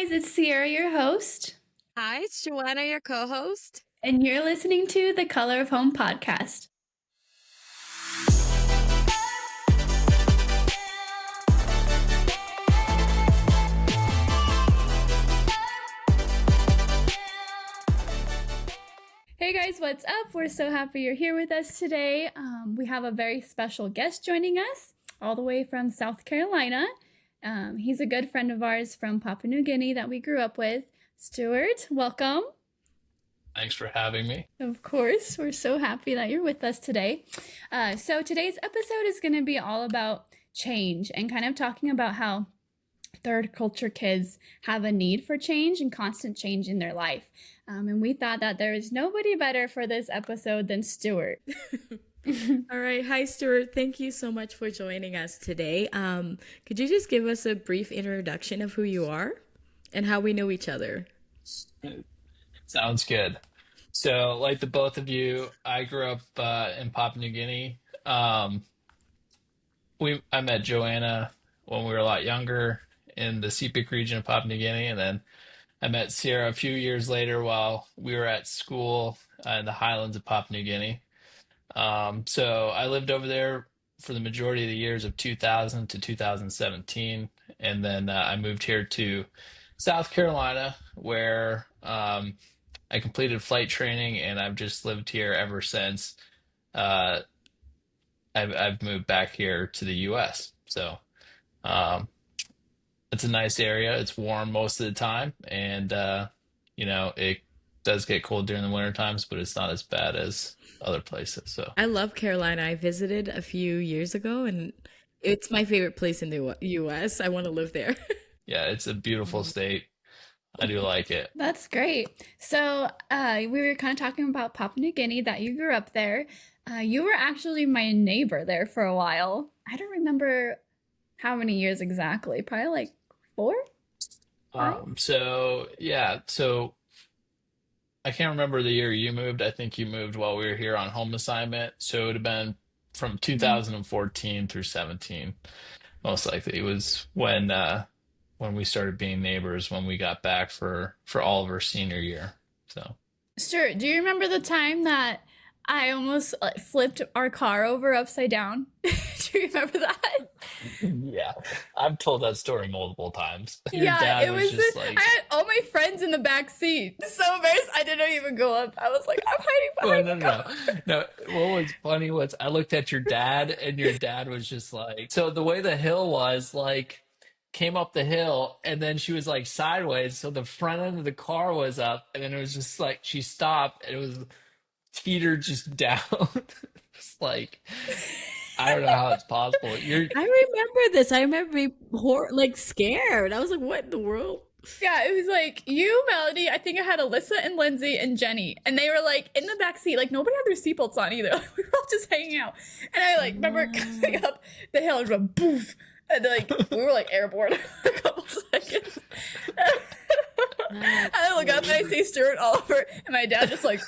guys, it's Sierra, your host, Hi, it's Joanna, your co-host. and you're listening to the Color of Home podcast. Hey guys, what's up? We're so happy you're here with us today. We have a very special guest joining us all the way from South Carolina. He's a good friend of ours from Papua New Guinea that we grew up with. Stuart, welcome. Thanks for having me. Of course, we're so happy that you're with us today. So today's episode is going to be all about change and kind of talking about how third culture kids have a need for change and constant change in their life. And we thought that there is nobody better for this episode than Stuart. All right. Hi, Stuart. Thank you so much for joining us today. Could you just give us a brief introduction of who you are and how we know each other? Sounds good. So, like the both of you, I grew up in Papua New Guinea. Um, I met Joanna when we were a lot younger in the Sepik region of Papua New Guinea, and then I met Sierra a few years later while we were at school in the highlands of Papua New Guinea. So I lived over there for the majority of the years of 2000 to 2017, and then I moved here to South Carolina, where I completed flight training, and I've just lived here ever since. Uh, I've moved back here to the U.S. So um, it's a nice area. It's warm most of the time, and it does get cold during the winter times, but it's not as bad as other places. So I love Carolina. I visited a few years ago and it's my favorite place in the US. I want to live there. yeah, it's a beautiful state. I do like it. That's great. So we were kind of talking about Papua New Guinea, that you grew up there. You were actually my neighbor there for a while. I don't remember how many years exactly. Probably like 4, 5. So yeah, so I can't remember the year you moved. I think you moved while we were here on home assignment. So it would have been from Mhm. 2014 through 17. Most likely it was when we started being neighbors when we got back for all of our senior year. So Sure. Do you remember the time that I almost flipped our car over upside down? Do you remember that? yeah, I've told that story multiple times. Your Yeah, dad it was was. just I like, had all my friends in the back seat. So embarrassed, I didn't even go up. I was like, I'm hiding well, behind no, the no, car. no. No, what was funny was I looked at your dad, and your dad was just like, so the way the hill was, like, came up the hill, and then she was like sideways, so the front end of the car was up, and then it was just like she stopped, and it was teetered just down. It's like I don't know how it's possible. You're I remember this. I remember being like scared. I was like, what in the world? Yeah, it was like you, Melody. I think I had Alyssa and Lindsay and Jenny, and they were like in the back seat. Like nobody had their seatbelts on either. Like, we were all just hanging out. And I like remember coming up the hill and went boof, and like we were like airborne for a couple seconds. And That's I look up and I funny. see Stuart Oliver, and my dad just like.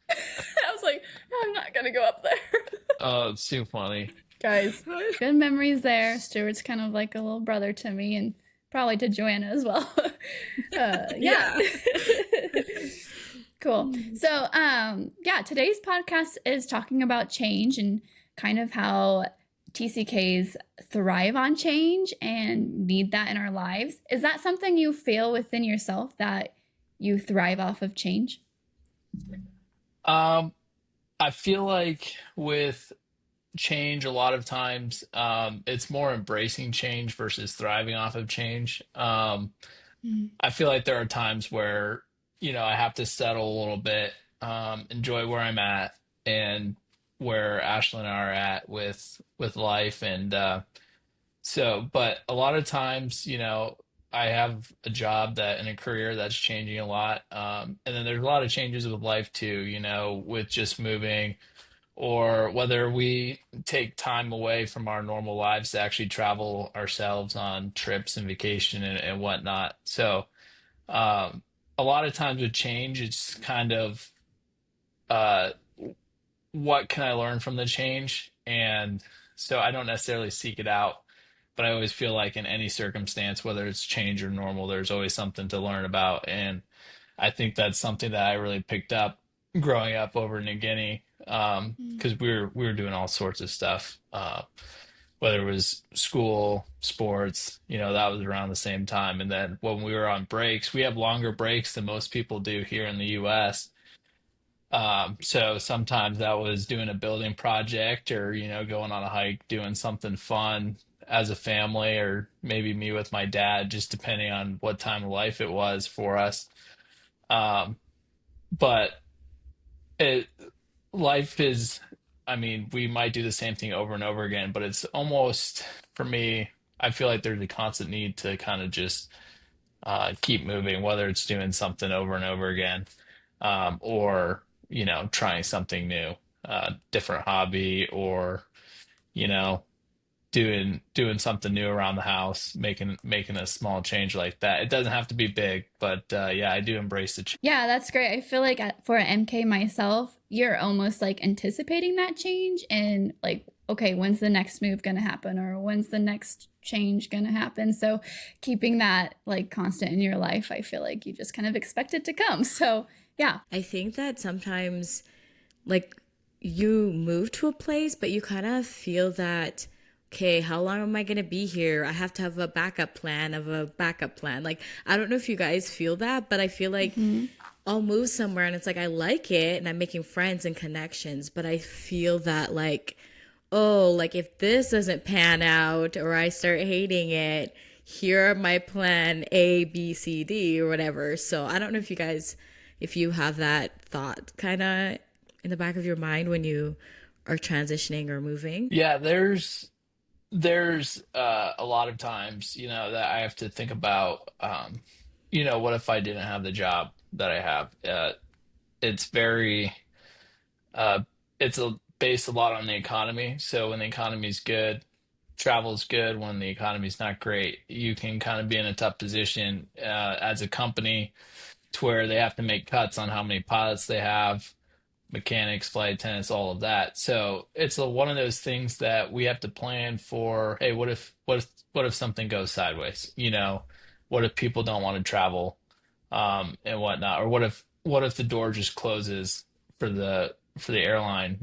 I was like, I'm not gonna go up there. oh, it's too funny. Guys, good memories there. Stuart's kind of like a little brother to me, and probably to Joanna as well. Yeah. Yeah. Cool. So, yeah, today's podcast is talking about change and kind of how TCKs thrive on change and need that in our lives. Is that something you feel within yourself, that you thrive off of change? Um, I feel like with change, a lot of times, it's more embracing change versus thriving off of change. Mm. I feel like there are times where, I have to settle a little bit, enjoy where I'm at and where Ashley and I are at with life. And but a lot of times, I have a job that and a career that's changing a lot. And then there's a lot of changes with life too, with just moving or whether we take time away from our normal lives to actually travel ourselves on trips and vacation and whatnot. So, um, a lot of times with change, it's kind of uh, what can I learn from the change? And so I don't necessarily seek it out but I always feel like in any circumstance, whether it's change or normal, there's always something to learn about. And I think that's something that I really picked up growing up over in New Guinea, Mm. because we were doing all sorts of stuff, whether it was school, sports, that was around the same time. And then when we were on breaks, we have longer breaks than most people do here in the US. So sometimes that was doing a building project or, going on a hike, doing something fun as a family, or maybe me with my dad, just depending on what time of life it was for us. Um, but it life is, I mean, we might do the same thing over and over again, but it's almost, for me, I feel like there's a constant need to kind of just keep moving, whether it's doing something over and over again, or trying something new, different hobby, or you know doing something new around the house, making a small change like that. It doesn't have to be big, but yeah, I do embrace the change. Yeah, that's great. I feel like for an MK myself, you're almost like anticipating that change and like, okay, when's the next move going to happen or when's the next change going to happen? So keeping that like constant in your life, I feel like you just kind of expect it to come. So yeah. I think that sometimes, like, you move to a place, but you kind of feel that, okay, how long am I going to be here? I have to have a backup plan of a backup plan. Like, I don't know if you guys feel that, but I feel like Hmm. I'll move somewhere and it's like I like it and I'm making friends and connections, but I feel that, like, oh, like if this doesn't pan out or I start hating it, here are my plan A, B, C, D, or whatever. So I don't know if you guys, if you have that thought kind of in the back of your mind when you are transitioning or moving. Yeah, there's a lot of times, that I have to think about, what if I didn't have the job that I have? It's very uh, it's based a lot on the economy. So when the economy's good, travel's good. When the economy's not great, you can kind of be in a tough position as a company to where they have to make cuts on how many pilots they have, mechanics, flight attendants, all of that. So it's one of those things that we have to plan for. Hey, what if something goes sideways? What if people don't want to travel, and whatnot, or what if the door just closes for the airline?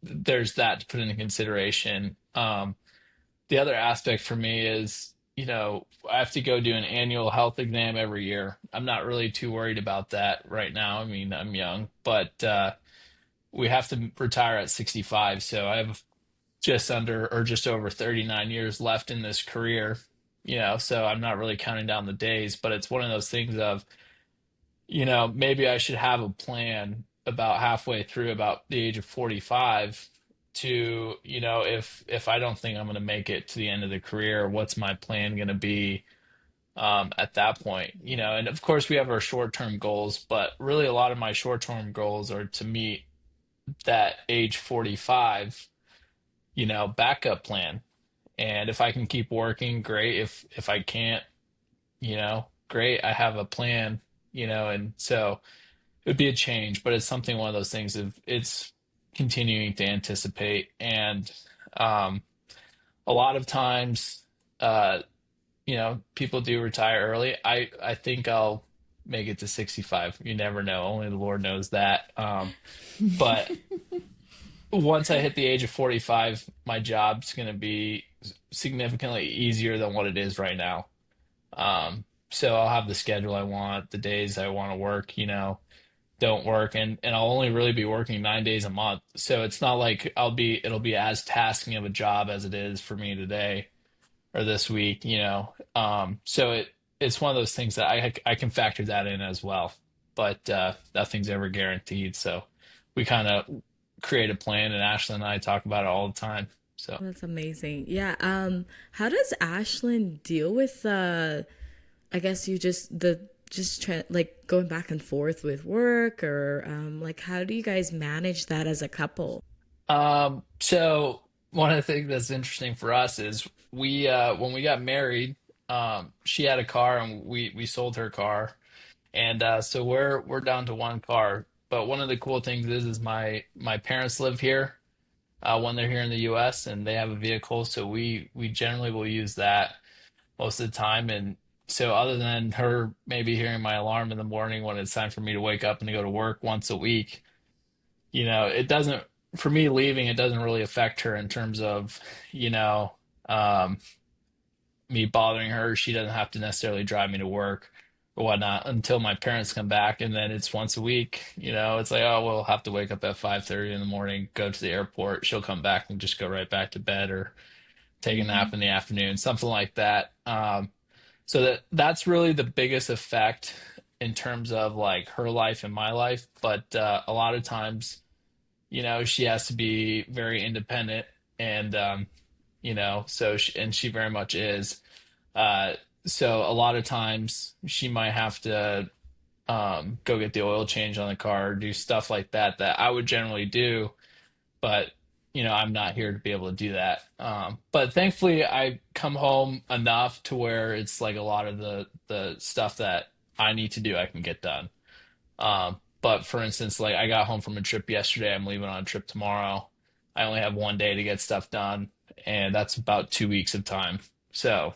There's that to put into consideration. The other aspect for me is, I have to go do an annual health exam every year. I'm not really too worried about that right now. I mean, I'm young, but we have to retire at 65. So I have just under or just over 39 years left in this career, so I'm not really counting down the days, but it's one of those things of, maybe I should have a plan about halfway through about the age of 45 to, if I don't think I'm going to make it to the end of the career, what's my plan going to be at that point? And of course we have our short-term goals, but really a lot of my short-term goals are to meet that age 45, backup plan. And if I can keep working, great. If I can't, great. I have a plan, and so it would be a change, but it's something, one of those things of it's continuing to anticipate. And um, a lot of times, uh, people do retire early. I think I'll make it to 65. You never know. Only the Lord knows that. But once I hit the age of 45, my job's going to be significantly easier than what it is right now. So I'll have the schedule I want, the days I want to work, don't work, and I'll only really be working 9 days a month. So it's not like it'll be as tasking of a job as it is for me today or this week, So it's one of those things that I can factor that in as well. But nothing's ever guaranteed. So we kind of create a plan, and Ashley and I talk about it all the time. So That's amazing. Yeah. How does Ashlyn deal with I guess you just like going back and forth with work or like how do you guys manage that as a couple? so one of the things that's interesting for us is when we got married, she had a car and we sold her car, and so we're down to one car. But one of the cool things is my parents live here, when they're here in the US and they have a vehicle. So we generally will use that most of the time. And so other than her maybe hearing my alarm in the morning when it's time for me to wake up and to go to work once a week, it doesn't, for me leaving, it doesn't really affect her in terms of, you know, um, me bothering her. She doesn't have to necessarily drive me to work or whatnot until my parents come back. And then it's once a week, it's like, oh, we'll have to wake up at 5:30 in the morning, go to the airport. She'll come back and just go right back to bed or take a nap in the afternoon, something like that. So that's really the biggest effect in terms of like her life and my life. But a lot of times, she has to be very independent and and she very much is. Uh, so a lot of times she might have to go get the oil change on the car, do stuff like that that I would generally do, but I'm not here to be able to do that. But thankfully, I come home enough to where it's like a lot of the stuff that I need to do, I can get done. But for instance, like I got home from a trip yesterday, I'm leaving on a trip tomorrow. I only have one day to get stuff done, and that's about 2 weeks of time. So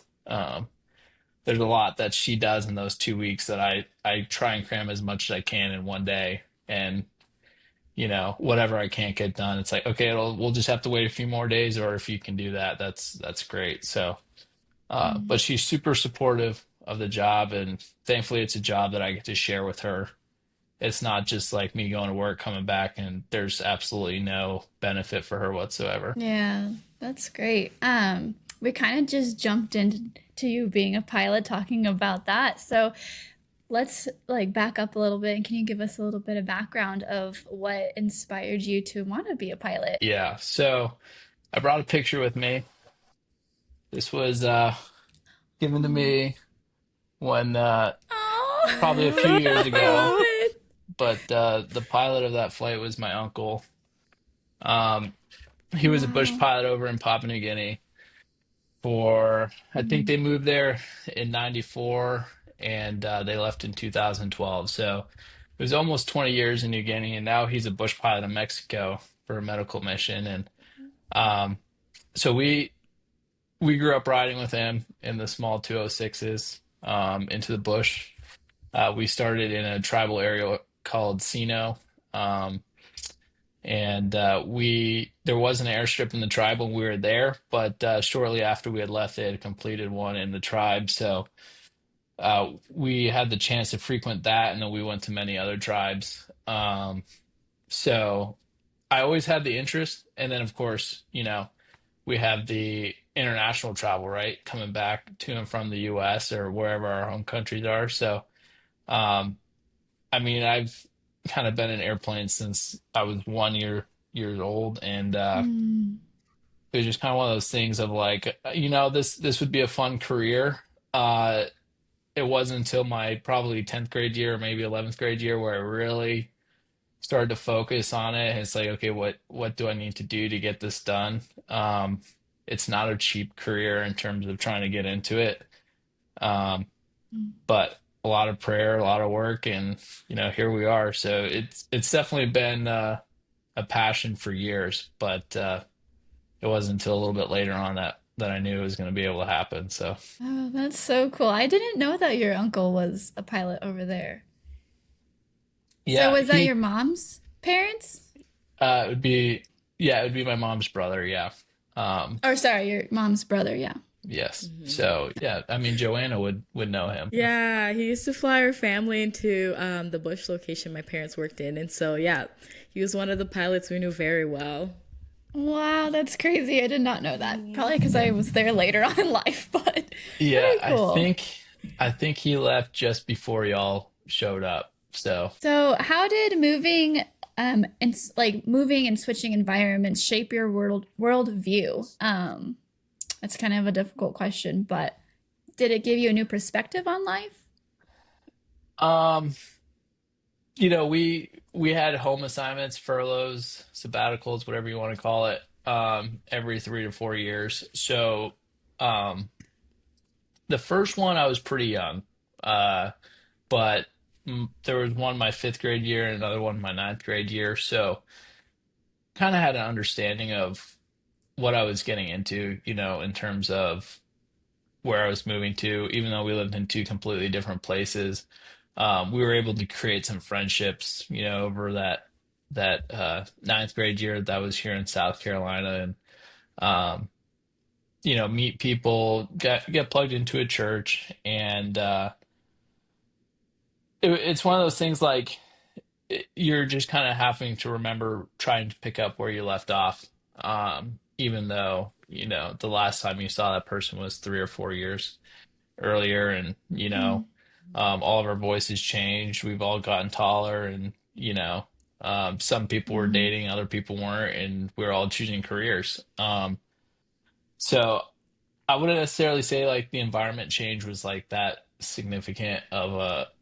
there's a lot that she does in those 2 weeks that I try and cram as much as I can in one day. And whatever I can't get done, it's like, okay, we'll just have to wait a few more days, or if you can do that, that's great. So, but Mm. she's super supportive of the job, and thankfully, it's a job that I get to share with her. It's not just like me going to work, coming back, and there's absolutely no benefit for her whatsoever. Yeah, that's great. We kind of just jumped into you being a pilot talking about that. So let's like back up a little bit and can you give us a little bit of background of what inspired you to want to be a pilot? Yeah. So I brought a picture with me. This was given to Oh, me when probably a few years oh, I love ago, it. but the pilot of that flight was my uncle. Um, he was a bush Wow. pilot over in Papua New Guinea for, I think Mm. they moved there in 94 and they left in 2012. So it was almost 20 years in New Guinea, and now he's a bush pilot in Mexico for a medical mission. And um, so we grew up riding with him in the small 206s into the bush. We started in a tribal area called Sino. Um, and we there was an airstrip in the tribe when we were there, but shortly after we had left, they had completed one in the tribe. So we had the chance to frequent that, and then we went to many other tribes. So I always had the interest, and then of course, we have the international travel, right, coming back to and from the U.S. or wherever our home countries are. So um, I mean, I've kind of been in airplanes since I was 1 years old, and Mm. it was just kind of one of those things of like, this would be a fun career. Uh, it wasn't until my probably 10th grade year or maybe 11th grade year where I really started to focus on it. And it's like, okay, what do I need to do to get this done? It's not a cheap career in terms of trying to get into it. Um, Mm. but a lot of prayer, a lot of work, and here we are. So it's definitely been a passion for years, but it wasn't until a little bit later on that I knew it was going to be able to happen. So Oh, that's so cool. I didn't know that your uncle was a pilot over there. So yeah, was that your he mom's parents? it would be yeah, it would be my mom's brother. Yeah, um, Or sorry, your mom's brother, yeah. yes. Mhm. So yeah, I mean Joanna would know him. Yeah, he used to fly our family into the bush location my parents worked in. And so, yeah, he was one of the pilots we knew very well. Wow, that's crazy. I did not know that. Probably because I was there later on in life, but Yeah, very cool. I think he left just before y'all showed up. So. So, how did moving and switching environments shape your world view? That's kind of a difficult question, but did it give you a new perspective on life? Um, we had home assignments, furloughs, sabbaticals, whatever you want to call it, every 3 to 4 years. So, um, the first one I was pretty young, but there was one my fifth grade year and another one my ninth grade year. So, kind of had an understanding of what I was getting into, in terms of where I was moving to, even though we lived in two completely different places. We were able to create some friendships, over that ninth grade year that I was here in South Carolina, and um, meet people, get plugged into a church, and it's one of those things like you're just kind of having to remember trying to pick up where you left off, even though the last time you saw that person was 3 or 4 years earlier, and Mm, all of our voices changed. We've all gotten taller, and some people were mhm. dating, other people weren't, and we're all choosing careers. So I wouldn't necessarily say like the environment change was like that significant of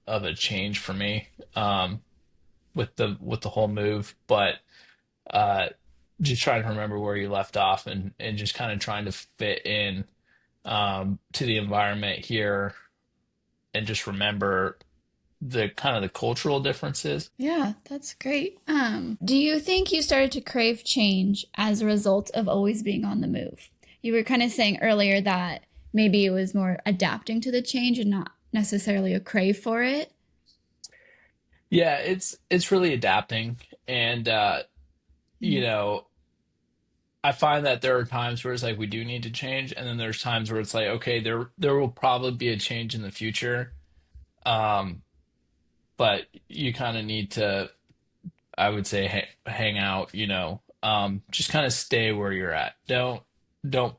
a change for me, with the whole move, but uh, just trying to remember where you left off, and just kind of trying to fit in, to the environment here, and just remember the kind of the cultural differences. Yeah, that's great. Do you think you started to crave change as a result of always being on the move? You were kind of saying earlier that maybe it was more adapting to the change and not necessarily a crave for it. Yeah, it's really adapting, and you Mm, know, I find that there are times where it's like we do need to change, and then there's times where it's like, okay, there will probably be a change in the future, um, but you kind of need to, I would say, hang out, just kind of stay where you're at. Don't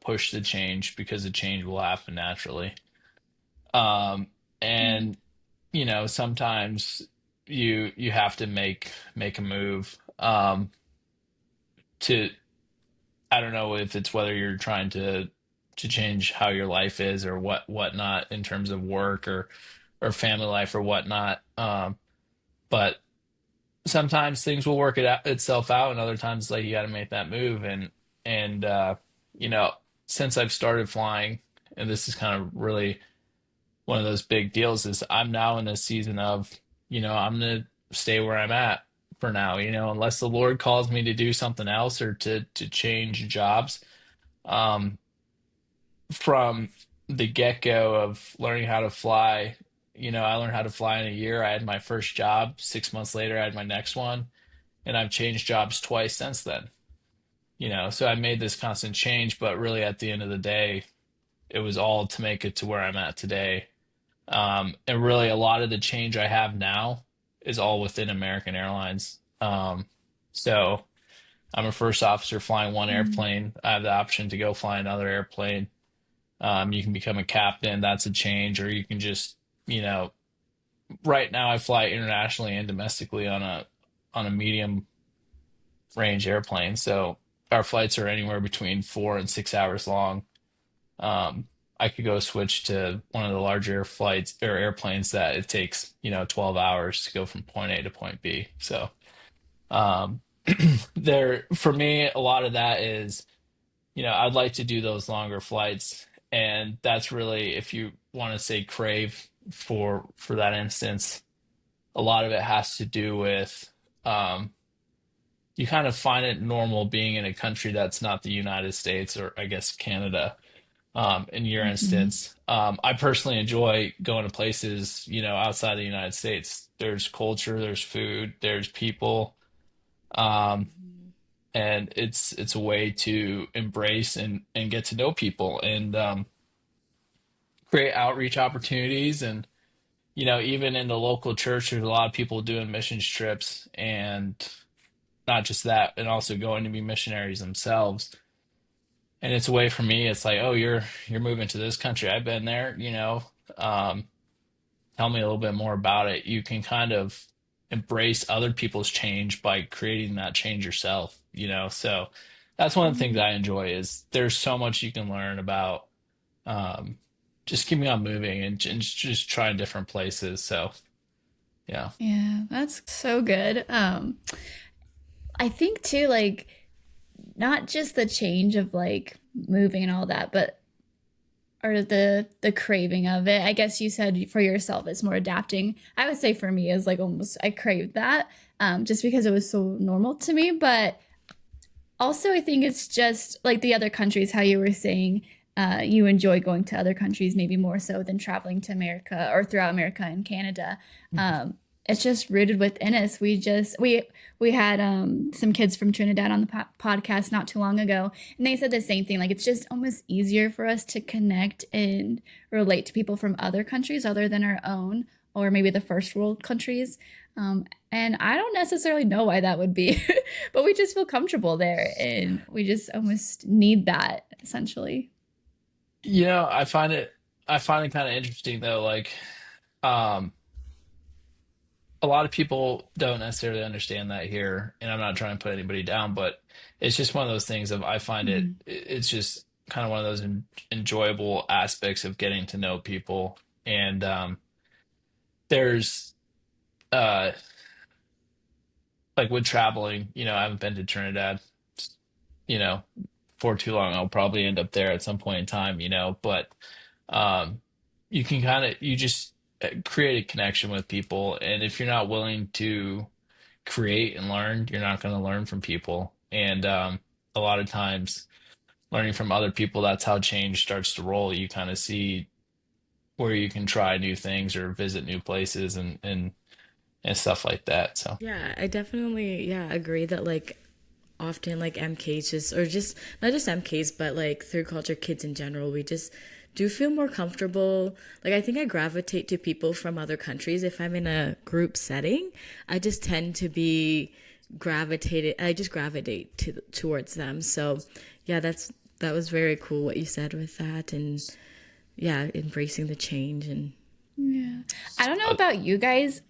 push the change, because the change will happen naturally. Um, yeah. and sometimes you have to make a move, to, I don't know if it's whether you're trying to change how your life is, or whatnot, in terms of work, or family life, or whatnot. But sometimes things will work itself out, and other times like you got to make that move. And you know since I've started flying, and this is kind of really one of those big deals, is I'm now in a season of, I'm gonna stay where I'm at for now, unless the Lord calls me to do something else, or to change jobs. um from the get-go of learning how to fly, I learned how to fly in a year. I had my first job. 6 months later, I had my next one, and I've changed jobs twice since then. So I made this constant change, but really at the end of the day, it was all to make it to where I'm at today. And really, a lot of the change I have now is all within American Airlines. So I'm a first officer flying one Mm, airplane. I have the option to go fly another airplane. You can become a captain. That's a change, or you can just, you know, right now I fly internationally and domestically on a medium range airplane. So our flights are anywhere between 4 and 6 hours long. Um, I could go switch to one of the larger flights or airplanes that it takes, 12 hours to go from point A to point B. So, um, there, for me, a lot of that is, I'd like to do those longer flights. And that's really, if you want to say crave for that instance, a lot of it has to do with, um, you kind of find it normal being in a country that's not the United States, or I guess Canada, in your mhm. instance. I personally enjoy going to places, outside the United States. There's culture, there's food, there's people, um, Mhm. and it's a way to embrace and get to know people, and create outreach opportunities. And even in the local church, there's a lot of people doing missions trips, and not just that, and also going to be missionaries themselves. And it's a way for me. It's like, oh, you're moving to this country. I've been there. Um, Tell me a little bit more about it. You can kind of embrace other people's change by creating that change yourself. So that's one of the things Mm, I enjoy, is there's so much you can learn about, um, just keeping on moving, and just trying different places. So yeah. yeah, that's so good. I think too, like not just the change of like moving and all that, but or the craving of it. I guess you said for yourself it's more adapting. I would say for me is like almost I craved that just because it was so normal to me. But Also, I think it's just like the other countries, how you were saying, you enjoy going to other countries maybe more so than traveling to America or throughout America and Canada. Um, it's just rooted within us. We had some kids from Trinidad on the podcast not too long ago, and they said the same thing. Like it's just almost easier for us to connect and relate to people from other countries other than our own, or maybe the first world countries. And I don't necessarily know why that would be, but we just feel comfortable there and we just almost need that essentially. You know, I find it kind of interesting though, like um a lot of people don't necessarily understand that here, and I'm not trying to put anybody down, but it's just one of those things of I find Mhm. it's just kind of one of those enjoyable aspects of getting to know people. And there's uh like with traveling, I haven't been to Trinidad, you know, for too long. I'll probably end up there at some point in time, but um you can kind of you just create a connection with people, and if you're not willing to create and learn, you're not going to learn from people. And a lot of times, learning from other people, that's how change starts to roll. You kind of see where you can try new things or visit new places and stuff like that. So, Yeah, I definitely agree that like often like MKs just or just not just MKs but like third culture kids in general, we just do feel more comfortable. Like I think I gravitate to people from other countries if I'm in a group setting. I just tend to be gravitated. I just gravitate towards them. So yeah, that was very cool what you said with that, and yeah, embracing the change and Yeah. I don't know uh, about you guys.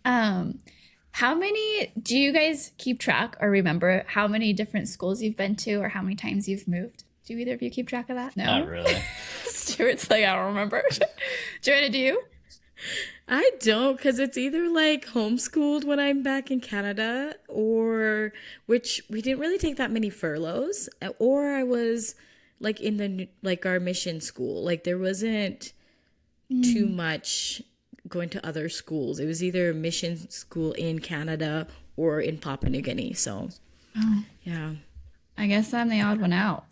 How many do you guys keep track or remember how many different schools you've been to or how many times you've moved? Do either of you keep track of that? not No? really. Stuart's like, I don't remember. Joanna, do you? I don't because it's either like homeschooled when I'm back in Canada or which we didn't really take that many furloughs or I was like in like our mission school. Like there wasn't too Mm. much going to other schools. It was either mission school in Canada or in Papua New Guinea. So, Oh, yeah. I guess I'm the odd one out.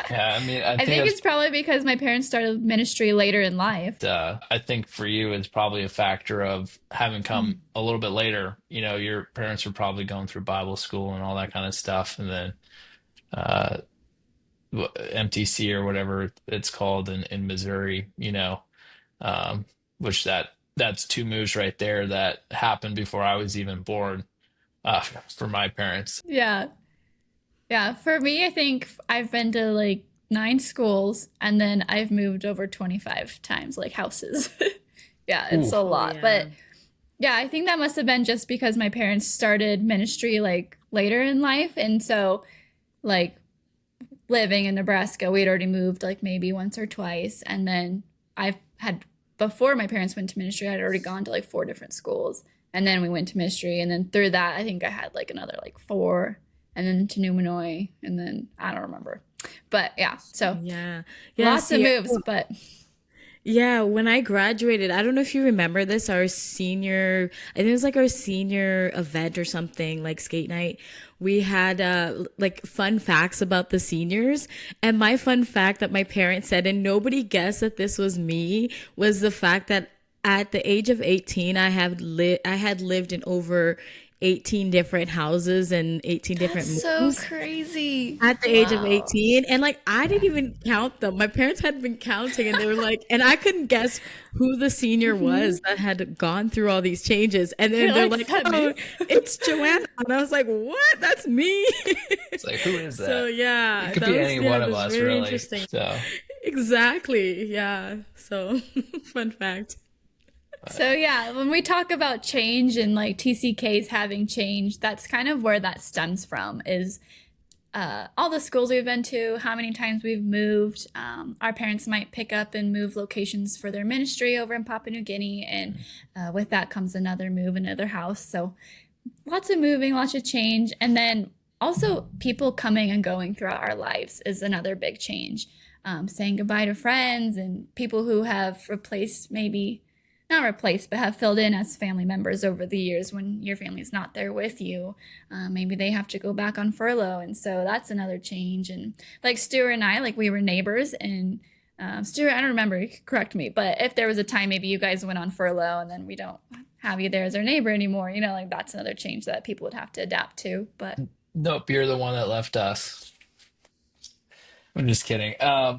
Yeah, I mean, I I think think that's it's probably because my parents started ministry later in life. I think for you, it's probably a factor of having come Mm. a little bit later. Your parents were probably going through Bible school and all that kind of stuff, and then uh, MTC or whatever it's called in Missouri, um, which that's two moves right there that happened before I was even born, for my parents. Yeah. Yeah, for me, I think I've been to like 9 schools and then I've moved over 25 times, like houses. Yeah, it's Ooh. a Oh, lot. yeah. But yeah, I think that must have been just because my parents started ministry like later in life. And so, like, living in Nebraska, we'd already moved like maybe once or twice. And then I've had, before my parents went to ministry, I'd already gone to like 4 different schools. And then we went to ministry. And then through that, I think I had like another like four. And then to Numanoy. And then I don't remember. But yeah, so Yeah. Yeah. lots of See, moves. But yeah, when I graduated, I don't know if you remember this, our senior, I think it was like our senior event or something, like skate night. We had like fun facts about the seniors. And my fun fact that my parents said, and nobody guessed that this was me, was the fact that at the age of 18, I had lived in over 18 different houses and 18 that's different so moves crazy. at the age of Wow. 18, and like I didn't even count them. My parents had been counting and they were like, and I couldn't guess who the senior Mhm. was that had gone through all these changes, and then You're they're like, like, is that me? oh, it's Joanna, and I was like, what, that's me. It's like, who is So that? It yeah, could that be was, any yeah, one of that's us, very really. interesting. So, Exactly, yeah. So fun fact. So yeah, when we talk about change and like TCKs having change, that's kind of where that stems from is all the schools we've been to, how many times we've moved. Our parents might pick up and move locations for their ministry over in Papua New Guinea, and with that comes another move, another house. So lots of moving, lots of change, and then also people coming and going throughout our lives is another big change. Saying goodbye to friends and people who have replaced maybe not replaced, but have filled in as family members over the years when your family's not there with you. Maybe they have to go back on furlough. And so that's another change. And like Stuart and I, like we were neighbors and Stuart, I don't remember, you could correct me, but if there was a time maybe you guys went on furlough and then we don't have you there as our neighbor anymore, you know, like that's another change that people would have to adapt to. But Nope, you're the one that left us. I'm just kidding.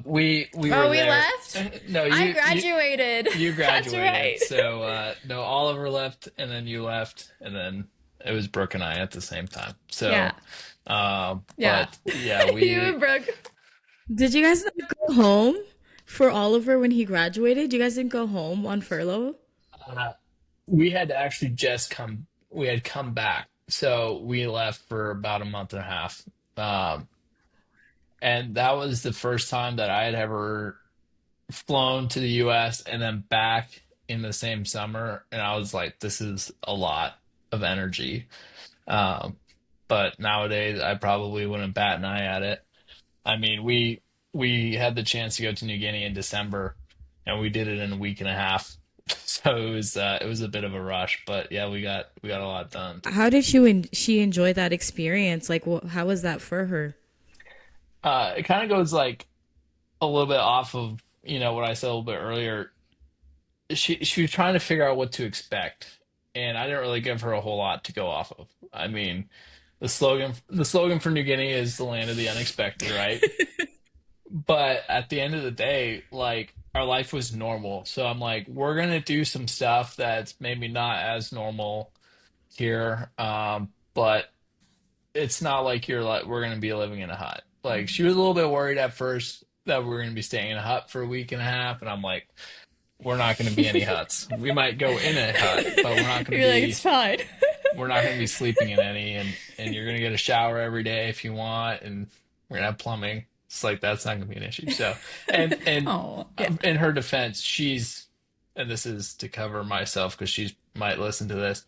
We were oh, we there. left? No, I graduated. you That's graduated. right. So no, Oliver left, and then you left, and then it was Brooke and I at the same time. So, Yeah. Yeah. but yeah, You and Brooke. Did you guys not go home for Oliver when he graduated? You guys didn't go home on furlough? uh, we had actually we had come back, so we left for about a month and a half. Um, and that was the first time that I had ever flown to the US and then back in the same summer. And I was like, this is a lot of energy. Um, but nowadays, I probably wouldn't bat an eye at it. I mean, we had the chance to go to New Guinea in December, and we did it in a week and a half. So it was a bit of a rush, but yeah, we got a lot done. How did she enjoy that experience? Like, how was that for her? It kind of goes like a little bit off of what I said a little bit earlier. She was trying to figure out what to expect, and I didn't really give her a whole lot to go off of. I mean, the slogan for New Guinea is the land of the unexpected, right? But at the end of the day, like our life was normal. So I'm like, we're gonna do some stuff that's maybe not as normal here, but it's not like we're gonna be living in a hut. Like she was a little bit worried at first that we were gonna be staying in a hut for a week and a half, and I'm like, we're not gonna be any huts. We might go in a hut, but You're like, it's fine. we're not gonna be sleeping in any, and you're gonna get a shower every day if you want, and we're gonna have plumbing. It's like that's not gonna be an issue. So, and Oh, yeah. in her defense, and this is to cover myself because she might listen to this.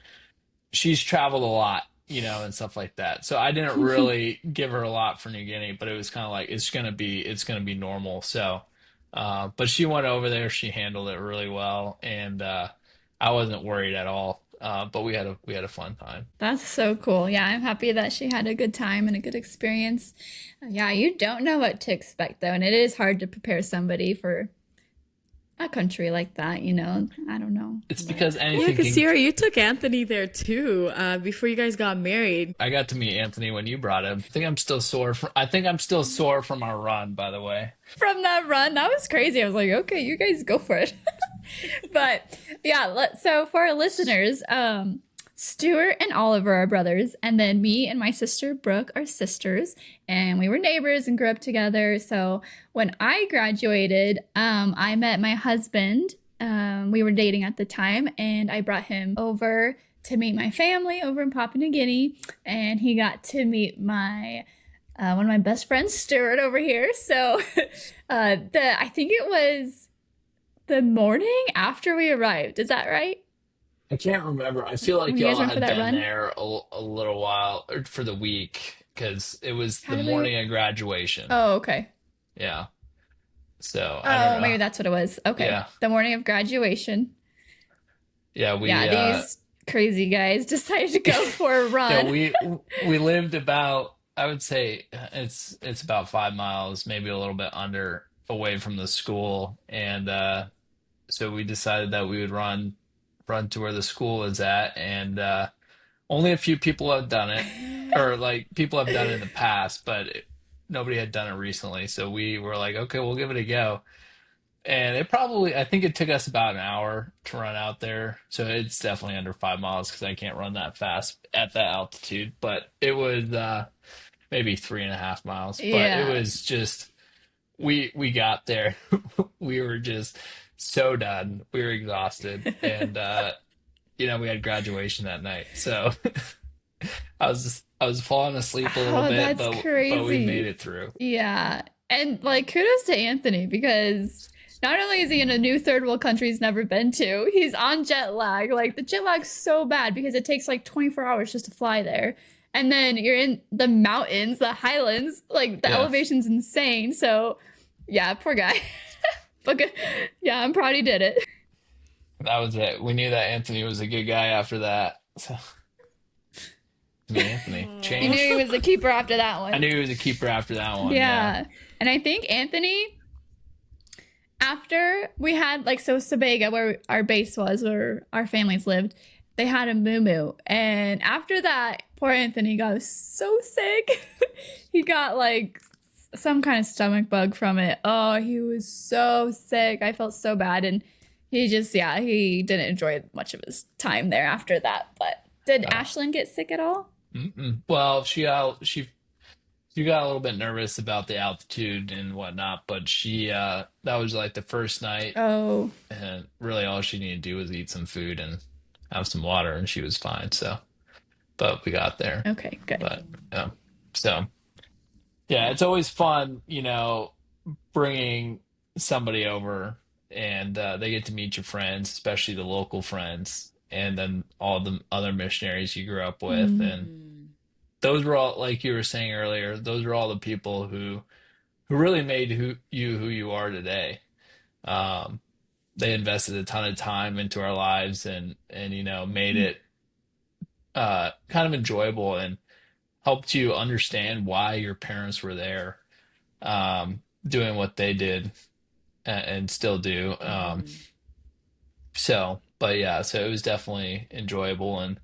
She's traveled a lot, and stuff like that. So I didn't really give her a lot for New Guinea, but it was kind of like it's gonna be normal. So, but she went over there, she handled it really well, and I wasn't worried at all. But we had a fun time. That's so cool. Yeah, I'm happy that she had a good time and a good experience. Yeah, you don't know what to expect though, and it is hard to prepare somebody for a country like that, you know. I don't know. It's But because Yeah, anything because can. Sierra, you took Anthony there too, before you guys got married. I got to meet Anthony when you brought him. I think I'm still sore from our run, by the way. from that run, that was crazy. I was like, okay, you guys go for it. But yeah, so for our listeners, Stuart and Oliver are brothers, and then me and my sister Brooke are sisters, and we were neighbors and grew up together. So when I graduated, I met my husband. We were dating at the time, and I brought him over to meet my family over in Papua New Guinea, and he got to meet my one of my best friends, Stuart, over here. So the I think it was the morning after we arrived. Is that right? I can't remember. I feel like When you guys y'all went for had that been run? there a little while or for the week because it was How the did we? morning of graduation. Oh, okay. Yeah. So I don't Oh, know. maybe that's what it was. Okay. Yeah. The morning of graduation. Yeah, Yeah, these crazy guys decided to go for a yeah, run. we lived about, I would say it's about 5 miles, maybe a little bit under away from the school, and so we decided that we would run to where the school is at, and only a few people have done it, or like people have done it in the past, but nobody had done it recently. So we were like, okay, we'll give it a go. And I think it took us about an hour to run out there. So it's definitely under 5 miles because I can't run that fast at that altitude. But it was maybe 3.5 miles. But it Yeah. was just, we got there. We were just so done. We were exhausted. And, we had graduation that night. So I was falling asleep a little Oh, bit, that's but we made crazy. it through. Yeah. And like kudos to Anthony because not only is he in a new third world country he's never been to, he's on jet lag. Like the jet lag's so bad because it takes like 24 hours just to fly there. And then you're in the mountains, the highlands, like the Yeah. elevation's insane. So yeah, poor guy. But yeah, I'm proud he did it. That was it. We knew that Anthony was a good guy after that. So, I mean, Anthony You knew he changed. Aw. was the keeper after that I one. knew he was a keeper after that one. Yeah. Yeah. And I think Anthony, after we had like so Sabega, where our base was, where our families lived, they had a moo and after that, poor Anthony got so sick. He got like some kind of stomach bug from it. Oh, he was so sick. I felt so bad, and he just yeah, he didn't enjoy much of his time there after that. But did Uh, Ashlyn get sick at all? mm-mm. Well, she got a little bit nervous about the altitude and whatnot, but she that was like the first night, Oh, and really all she needed to do was eat some food and have some water, and she was fine. So, but we got there. okay, good. But yeah, so yeah, it's always fun, bringing somebody over, and they get to meet your friends, especially the local friends, and then all the other missionaries you grew up with. Mm. And those were all, like you were saying earlier, those are all the people who really made who you are today. Um, they invested a ton of time into our lives, and made it kind of enjoyable, and helped you understand why your parents were there, doing what they did, and still do. But yeah, so it was definitely enjoyable. And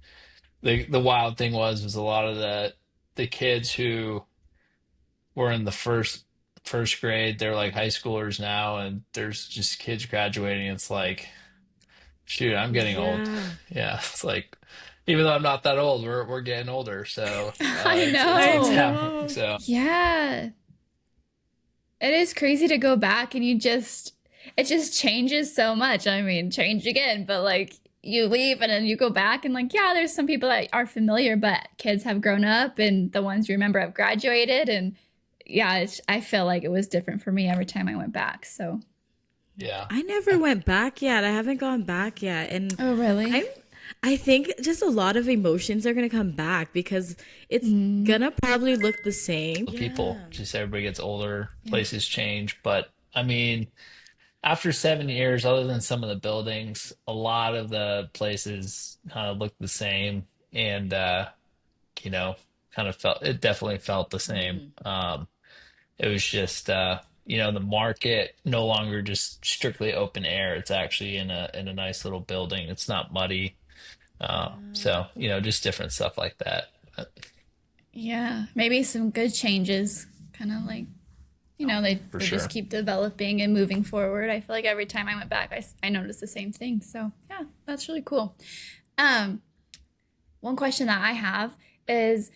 the wild thing was a lot of the kids who were in the first grade, they're like high schoolers now, and there's just kids graduating. It's like, shoot, I'm getting old. Yeah. Yeah, it's like, even though I'm not that old, we're getting older. So I it's I know. happening. know. So Yeah. It is crazy to go back and it just changes so much. I mean, change again, but like you leave and then you go back and like, yeah, there's some people that are familiar, but kids have grown up and the ones you remember have graduated. And yeah, I feel like it was different for me every time I went back. So, yeah. I never went back yet. I haven't gone back yet. And oh, really? I I think just a lot of emotions are gonna come back because it's Mm, gonna probably look the same. People, Yeah. just everybody gets older, yeah. places change. But I mean, after 7 years, other than some of the buildings, a lot of the places kind of look the same, and you know, kind of felt it definitely felt the same. It was just the market no longer just strictly open air. It's actually in a nice little building. It's not muddy. So, just different stuff like that. Yeah. Maybe some good changes, kind of like For they just sure. keep developing and moving forward. I feel like every time I went back, I noticed the same thing. So yeah, that's really cool. Um, one question that I have is,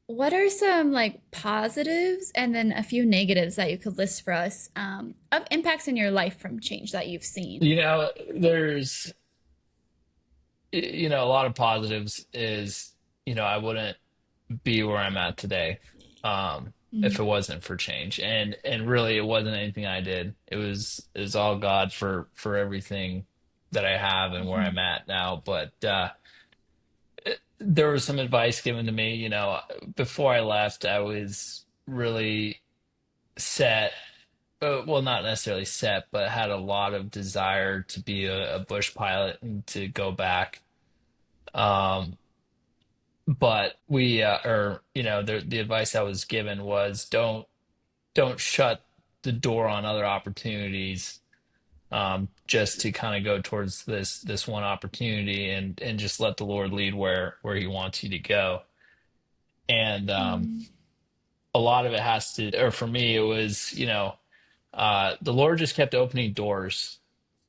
what are some like positives and then a few negatives that you could list for us of impacts in your life from change that you've seen? There's a lot of positives is, I wouldn't be where I'm at today, if Mm, it wasn't for change. And really it wasn't anything I did. It was all God for everything that I have and where mhm, I'm at now. But there was some advice given to me, before I left. I was really set, well, not necessarily set, but had a lot of desire to be a bush pilot and to go back. Um, but the advice I was given was, don't shut the door on other opportunities, just to kind of go towards this one opportunity, and just let the Lord lead where He wants you to go. And mm, a lot of it or for me, it was, the Lord just kept opening doors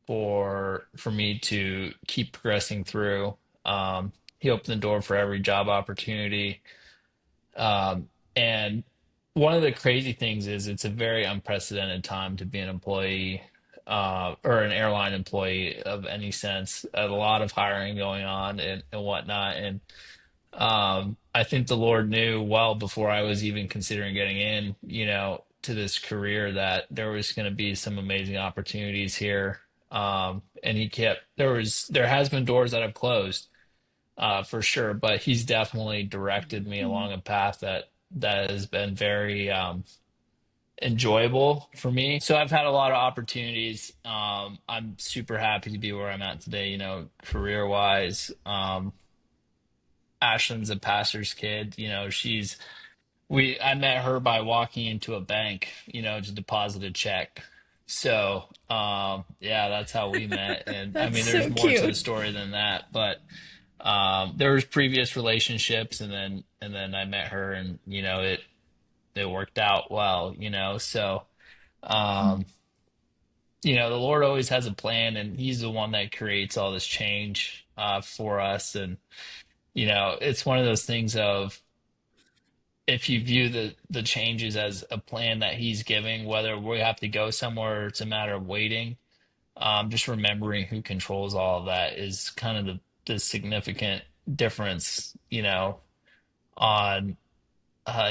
for me to keep progressing through. He opened the door for every job opportunity. And one of the crazy things is, it's a very unprecedented time to be an employee, or an airline employee of any sense. A lot of hiring going on, and whatnot. And I think the Lord knew well before I was even considering getting in, to this career, that there was going to be some amazing opportunities here. And there has been doors that have closed, for sure, but He's definitely directed me mm, along a path that has been very, enjoyable for me. So I've had a lot of opportunities. I'm super happy to be where I'm at today, career wise. Ashlyn's a pastor's kid. I met her by walking into a bank, to deposit a check. So, yeah, that's how we met. And I That's mean, there's so more to the cute. story than that, but there was previous relationships, and then I met her, and it worked out well. So Mhm. um, the Lord always has a plan, and He's the one that creates all this change for us. And it's one of those things of, if you view the changes as a plan that He's giving, whether we have to go somewhere or it's a matter of waiting, just remembering who controls all of that is kind of the significant difference, on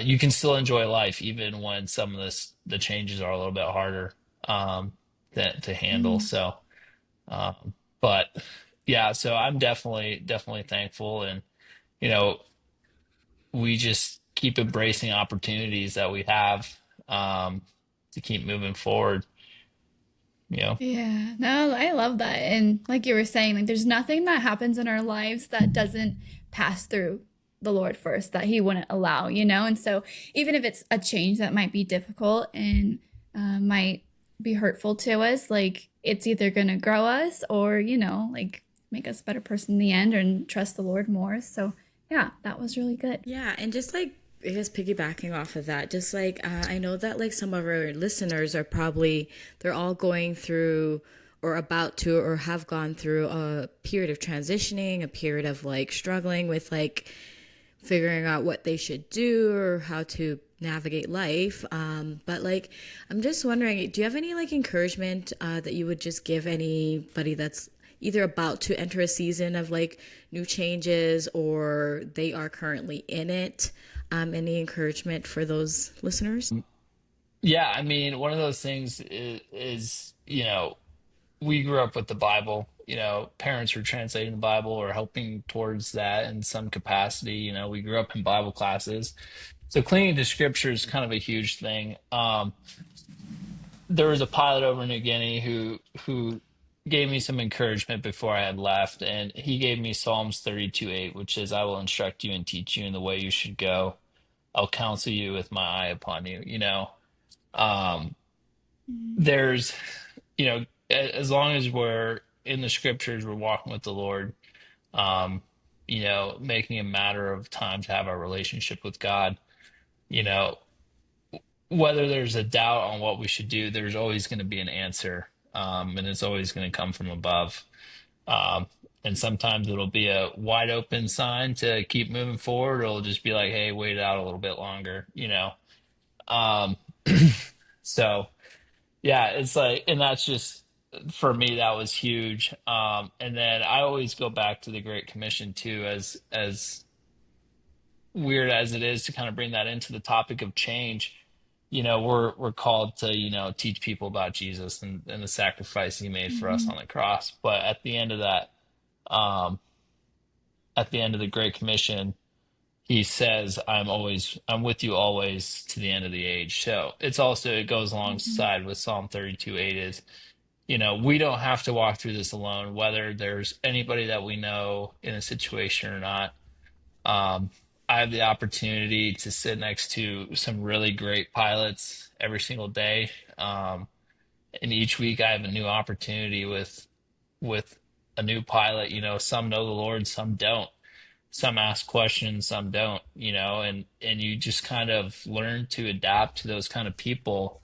you can still enjoy life even when some of the changes are a little bit harder to handle. Mhm. So, but yeah, so I'm definitely thankful, and you know, we just keep embracing opportunities that we have um, to keep moving forward. You know. Yeah, no, I love that. And like you were saying, like there's nothing that happens in our lives that doesn't pass through the Lord first, that He wouldn't allow, you know? And so even if it's a change that might be difficult and might be hurtful to us, like it's either going to grow us or, like make us a better person in the end and trust the Lord more. So yeah, that was really good. Yeah, and just like I guess piggybacking off of that, just like I know that like some of our listeners are probably they're all going through or about to or have gone through a period of transitioning, a period of like struggling with like figuring out what they should do or how to navigate life. But like, I'm just wondering, do you have any like encouragement that you would just give anybody that's either about to enter a season of like new changes or they are currently in it? Any encouragement for those listeners? Yeah, I mean, one of those things is, we grew up with the Bible. Parents were translating the Bible or helping towards that in some capacity. We grew up in Bible classes. So clinging to scripture is kind of a huge thing. There was a pilot over in New Guinea who gave me some encouragement before I had left, and he gave me Psalms 32:8, which is, "I will instruct you and teach you in the way you should go. I'll counsel you with my eye upon you." Um, Mhm. there's, as long as we're in the scriptures, we're walking with the Lord, um, making a matter of time to have our relationship with God. You know, whether there's a doubt on what we should do, there's always going to be an answer, and it's always going to come from above. Um, and sometimes it'll be a wide open sign to keep moving forward. Or it'll just be like, "Hey, wait it out a little bit longer." Um, so yeah, it's like, and that's just for me, that was huge. And then I always go back to the Great Commission too, as weird as it is to kind of bring that into the topic of change. We're called to, teach people about Jesus and the sacrifice He made for us Mhm. on the cross. But um, at the end of the Great Commission, He says, I'm with you always to the end of the age." So it goes Mhm. alongside with Psalm 32:8 is, we don't have to walk through this alone, whether there's anybody that we know in a situation or not. Um, I have the opportunity to sit next to some really great pilots every single day. And each week I have a new opportunity with a new pilot. Some know the Lord, some don't. Some ask questions, some don't, and you just kind of learn to adapt to those kind of people.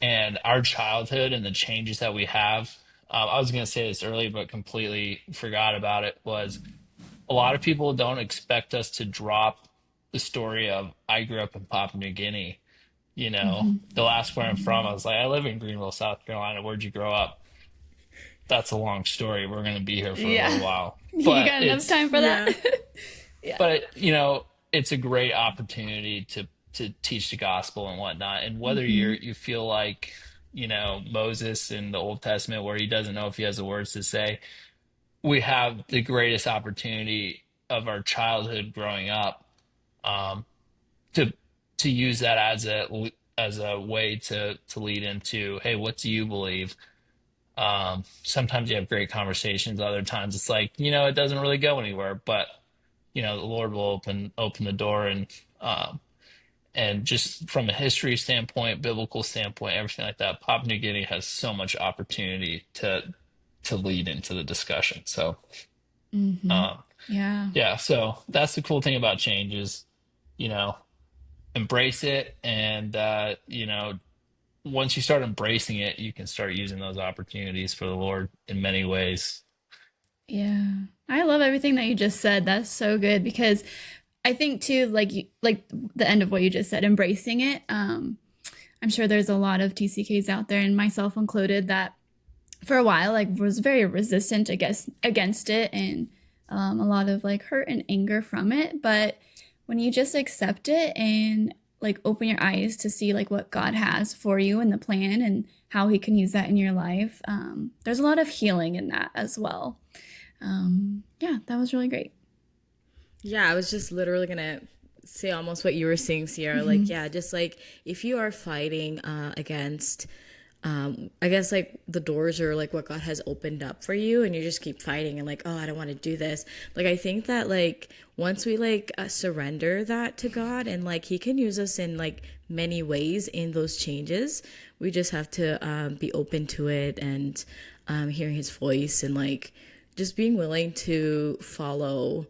And our childhood and the changes that we have, I was going to say this earlier, but completely forgot about it, was a lot of people don't expect us to drop the story of, "I grew up in Papua New Guinea." Mhm. They'll ask where I'm from. I was like, "I live in Greenville, South Carolina." "Where'd you grow up?" "That's a long story. We're going to be here for a little Yeah. while." You But got enough it's, time for that? Yeah. Yeah. but it's a great opportunity to teach the gospel and whatnot. And whether Mhm. you feel like, Moses in the Old Testament, where he doesn't know if he has the words to say, we have the greatest opportunity of our childhood growing up, um, to use that as as a way to lead into, hey, what do you believe? Sometimes you have great conversations. Other times it's like, it doesn't really go anywhere, but the Lord will open the door, and just from a history standpoint, biblical standpoint, everything like that, Papua New Guinea has so much opportunity to lead into the discussion. So, Mm-hmm. um, Yeah. yeah, so that's the cool thing about change is, you know, embrace it, and once you start embracing it, you can start using those opportunities for the Lord in many ways. Yeah. I love everything that you just said. That's so good because I think too, like the end of what you just said, embracing it. I'm sure there's a lot of TCKs out there, and myself included, that for a while like was very resistant against it, and a lot of like hurt and anger from it. But when you just accept it and like open your eyes to see like what God has for you and the plan and how He can use that in your life, there's a lot of healing in that as well. Yeah, that was really great. Yeah, I was just literally gonna say almost what you were saying, Sierra. Like, Hmm. yeah, just like if you are fighting against, I guess like the doors are like what God has opened up for you, and you just keep fighting and like, oh, I don't want to do this. Like, I think that like once we like surrender that to God, and like He can use us in like many ways in those changes, we just have to be open to it, and hearing His voice, and like just being willing to follow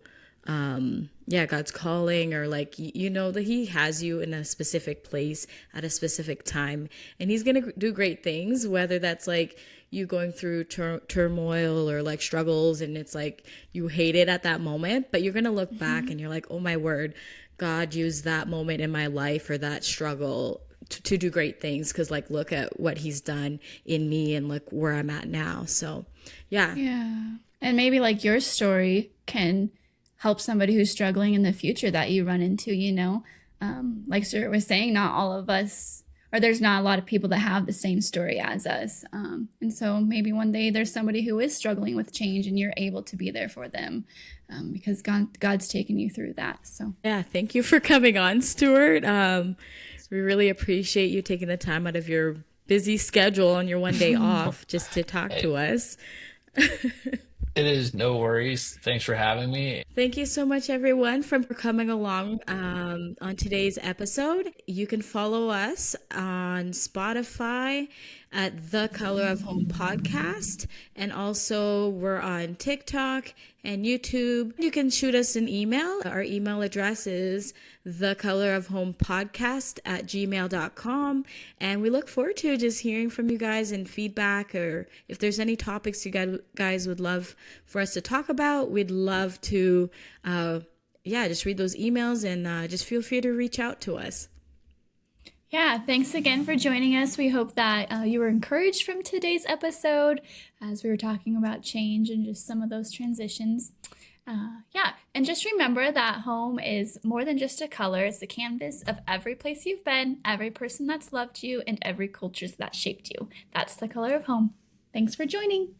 yeah, God's calling, or like you know that He has you in a specific place at a specific time, and He's gonna do great things, whether that's like you going through turmoil or like struggles, and it's like you hate it at that moment, but you're gonna look back Hmm. and you're like, oh my word, God used that moment in my life or that struggle to do great things, because like look at what He's done in me and look where I'm at now. So yeah. Yeah. And maybe like your story can help somebody who's struggling in the future that you run into, you know? Like Stuart was saying, not all of us, or there's not a lot of people that have the same story as us. And so maybe one day there's somebody who is struggling with change and you're able to be there for them, because God's taken you through that. So, Yeah, thank you for coming on, Stuart. We really appreciate you taking the time out of your busy schedule on your one day off just to talk Hey, to us. it is no worries. Thanks for having me. Thank you so much, everyone, for coming along on today's episode. You can follow us on Spotify at The Color of Home Podcast. And also, we're on TikTok and YouTube. You can shoot us an email. Our email address is thecolorofhomepodcast@gmail.com. And we look forward to just hearing from you guys and feedback, or if there's any topics you guys would love for us to talk about, we'd love to, yeah, just read those emails, and just feel free to reach out to us. yeah, thanks again for joining us. We hope that you were encouraged from today's episode as we were talking about change and just some of those transitions. Yeah, and just remember that home is more than just a color. It's the canvas of every place you've been, every person that's loved you, and every culture that shaped you. That's the color of home. Thanks for joining.